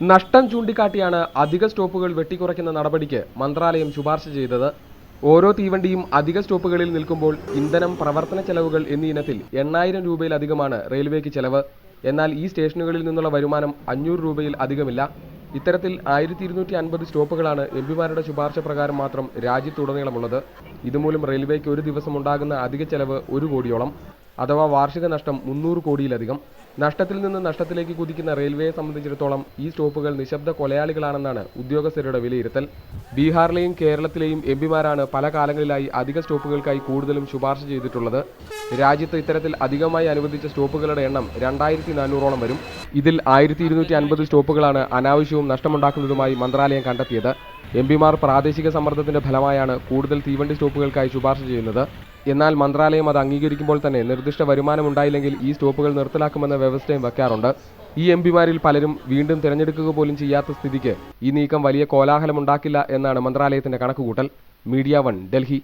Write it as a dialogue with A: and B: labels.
A: നഷ്ടം ചൂണ്ടിക്കാട്ടിയാണ് അധിക സ്റ്റോപ്പുകൾ വെട്ടിക്കുറയ്ക്കുന്ന നടപടിക്ക് മന്ത്രാലയം ശുപാർശ ചെയ്തത്. ഓരോ തീവണ്ടിയും അധിക സ്റ്റോപ്പുകളിൽ നിൽക്കുമ്പോൾ ഇന്ധനം, പ്രവർത്തന ചെലവുകൾ എന്നീ ഇനത്തിൽ 8000 രൂപയിലധികമാണ് റെയിൽവേക്ക് ചെലവ്. എന്നാൽ ഈ സ്റ്റേഷനുകളിൽ നിന്നുള്ള വരുമാനം 500 രൂപയിൽ അധികമില്ല. ഇത്തരത്തിൽ 1250 സ്റ്റോപ്പുകളാണ് എംപിമാരുടെ ശുപാർശ പ്രകാരം മാത്രം രാജ്യത്തുടനീളമുള്ളത്. ഇതുമൂലം റെയിൽവേക്ക് ഒരു ദിവസം ഉണ്ടാകുന്ന അധിക ചെലവ് 1 കോടിയോളം, അഥവാ വാർഷിക നഷ്ടം 300 കോടിയിലധികം. നഷ്ടത്തിൽ നിന്ന് നഷ്ടത്തിലേക്ക് കുതിക്കുന്ന റെയിൽവേയെ സംബന്ധിച്ചിടത്തോളം ഈ സ്റ്റോപ്പുകൾ നിശബ്ദ കൊലയാളികളാണെന്നാണ് ഉദ്യോഗസ്ഥരുടെ വിലയിരുത്തൽ. ബീഹാറിലെയും കേരളത്തിലെയും എംപിമാരാണ് പല കാലങ്ങളിലായി അധിക സ്റ്റോപ്പുകൾക്കായി കൂടുതലും ചെയ്തിട്ടുള്ളത്. രാജ്യത്ത് ഇത്തരത്തിൽ അധികമായി അനുവദിച്ച സ്റ്റോപ്പുകളുടെ എണ്ണം 2400ഓളം വരും. ഇതിൽ 1250 സ്റ്റോപ്പുകളാണ് അനാവശ്യവും നഷ്ടമുണ്ടാക്കുന്നതുമായി മന്ത്രാലയം കണ്ടെത്തിയത്. എംപിമാർ പ്രാദേശിക സമ്മർദ്ദത്തിന്റെ ഫലമായാണ് കൂടുതൽ തീവണ്ടി സ്റ്റോപ്പുകൾക്കായി ശുപാർശ ചെയ്യുന്നത്. എന്നാൽ മന്ത്രാലയം അത് അംഗീകരിക്കുമ്പോൾ തന്നെ നിർദ്ദിഷ്ട വരുമാനം ഉണ്ടായില്ലെങ്കിൽ ഈ സ്റ്റോപ്പുകൾ നിർത്തലാക്കുമെന്ന വ്യവസ്ഥയും വയ്ക്കാറുണ്ട്. ഈ എംപിമാരിൽ പലരും വീണ്ടും തിരഞ്ഞെടുക്കുക പോലും ചെയ്യാത്ത സ്ഥിതിക്ക് ഈ നീക്കം വലിയ കോലാഹലമുണ്ടാക്കില്ല എന്നാണ് മന്ത്രാലയത്തിന്റെ കണക്കുകൂട്ടൽ. മീഡിയ 1, ഡൽഹി.